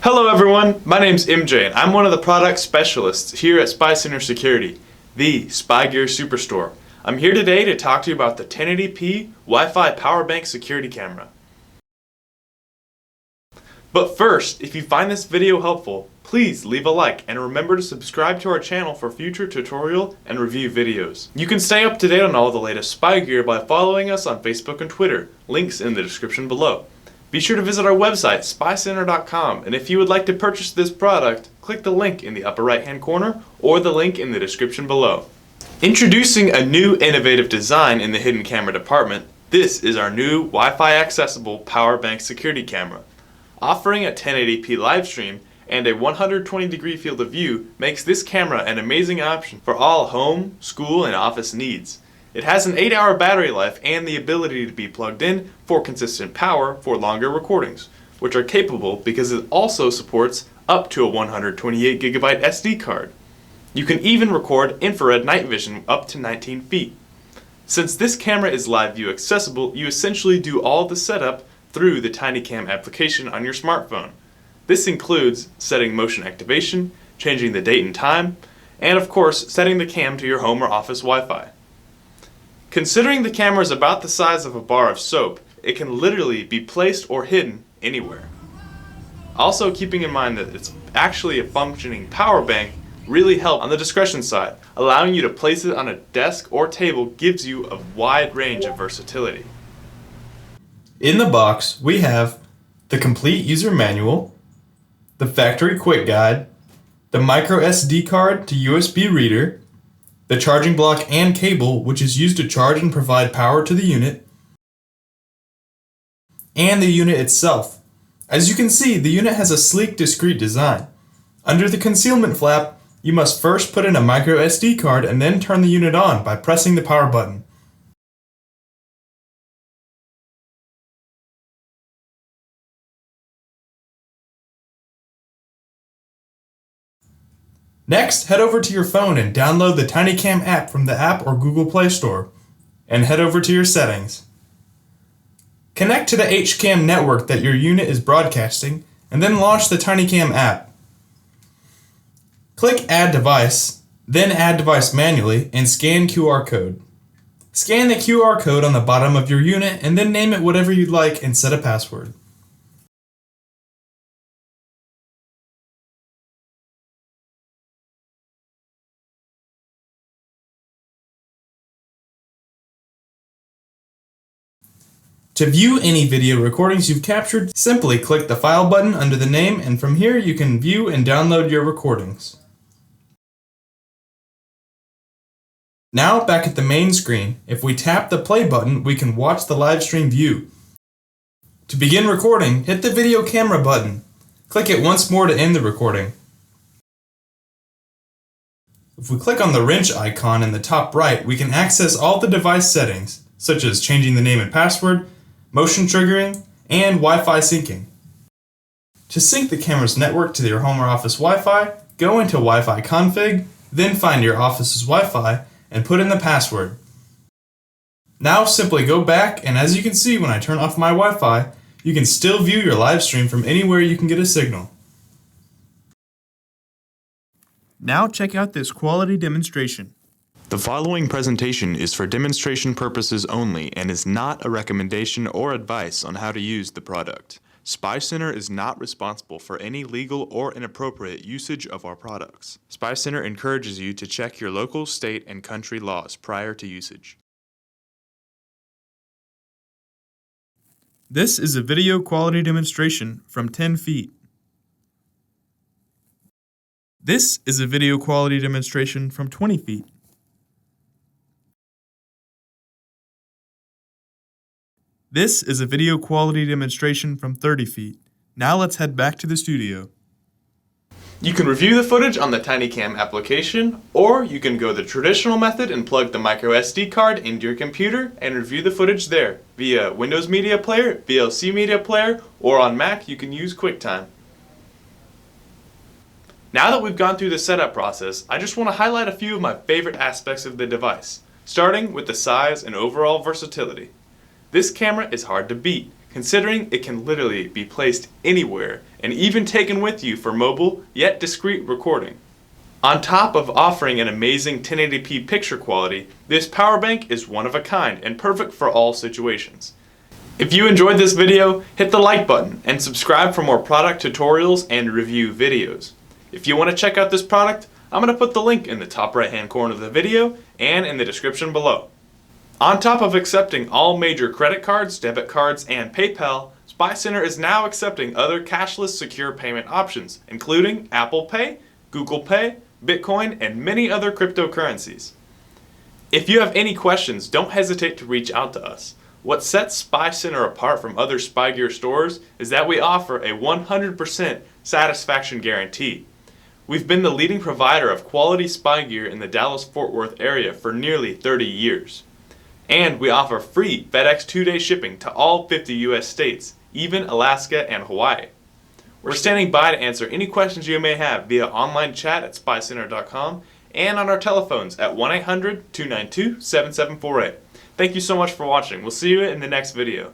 Hello everyone, my name's MJ and I'm one of the product specialists here at Spy Center Security, the Spy Gear Superstore. I'm here today to talk to you about the 1080p Wi-Fi power bank security camera. But first, if you find this video helpful, please leave a like and remember to subscribe to our channel for future tutorial and review videos. You can stay up to date on all the latest spy gear by following us on Facebook and Twitter, links in the description below. Be sure to visit our website, spycenter.com, and if you would like to purchase this product, click the link in the upper right hand corner or the link in the description below. Introducing a new innovative design in the hidden camera department, this is our new Wi-Fi accessible power bank security camera. Offering a 1080p live stream and a 120-degree field of view makes this camera an amazing option for all home, school, and office needs. It has an 8-hour battery life and the ability to be plugged in for consistent power for longer recordings, which are capable because it also supports up to a 128GB SD card. You can even record infrared night vision up to 19 feet. Since this camera is live view accessible, you essentially do all the setup through the Tinycam application on your smartphone. This includes setting motion activation, changing the date and time, and of course setting the cam to your home or office Wi-Fi. Considering the camera is about the size of a bar of soap, it can literally be placed or hidden anywhere. Also, keeping in mind that it's actually a functioning power bank really helps on the discretion side. Allowing you to place it on a desk or table gives you a wide range of versatility. In the box, we have the complete user manual, the factory quick guide, the micro SD card to USB reader, the charging block and cable, which is used to charge and provide power to the unit, and the unit itself. As you can see, the unit has a sleek, discreet design. Under the concealment flap, you must first put in a micro SD card and then turn the unit on by pressing the power button. Next, head over to your phone and download the Tinycam app from the App or Google Play Store, and head over to your settings. Connect to the HCam network that your unit is broadcasting, and then launch the Tinycam app. Click Add Device, then Add Device manually, and scan QR code. Scan the QR code on the bottom of your unit, and then name it whatever you'd like and set a password. To view any video recordings you've captured, simply click the File button under the name, and from here you can view and download your recordings. Now back at the main screen, if we tap the play button, we can watch the live stream view. To begin recording, hit the video camera button. Click it once more to end the recording. If we click on the wrench icon in the top right, we can access all the device settings, such as changing the name and password, motion triggering, and Wi-Fi syncing. To sync the camera's network to your home or office Wi-Fi, go into Wi-Fi config, then find your office's Wi-Fi and put in the password. Now simply go back, and as you can see when I turn off my Wi-Fi, you can still view your live stream from anywhere you can get a signal. Now check out this quality demonstration. The following presentation is for demonstration purposes only and is not a recommendation or advice on how to use the product. Spy Center is not responsible for any legal or inappropriate usage of our products. Spy Center encourages you to check your local, state, and country laws prior to usage. This is a video quality demonstration from 10 feet. This is a video quality demonstration from 20 feet. This is a video quality demonstration from 30 feet. Now let's head back to the studio. You can review the footage on the Tinycam application, or you can go the traditional method and plug the micro SD card into your computer and review the footage there via Windows Media Player, VLC Media Player, or on Mac you can use QuickTime. Now that we've gone through the setup process, I just want to highlight a few of my favorite aspects of the device, starting with the size and overall versatility. This camera is hard to beat, considering it can literally be placed anywhere and even taken with you for mobile yet discreet recording. On top of offering an amazing 1080p picture quality, this power bank is one of a kind and perfect for all situations. If you enjoyed this video, hit the like button and subscribe for more product tutorials and review videos. If you want to check out this product, I'm going to put the link in the top right hand corner of the video and in the description below. On top of accepting all major credit cards, debit cards, and PayPal, SpyCenter is now accepting other cashless secure payment options, including Apple Pay, Google Pay, Bitcoin, and many other cryptocurrencies. If you have any questions, don't hesitate to reach out to us. What sets SpyCenter apart from other spy gear stores is that we offer a 100% satisfaction guarantee. We've been the leading provider of quality spy gear in the Dallas-Fort Worth area for nearly 30 years. And we offer free FedEx 2-day shipping to all 50 US states, even Alaska and Hawaii. We're standing by to answer any questions you may have via online chat at spycenter.com and on our telephones at 1-800-292-7748. Thank you so much for watching. We'll see you in the next video.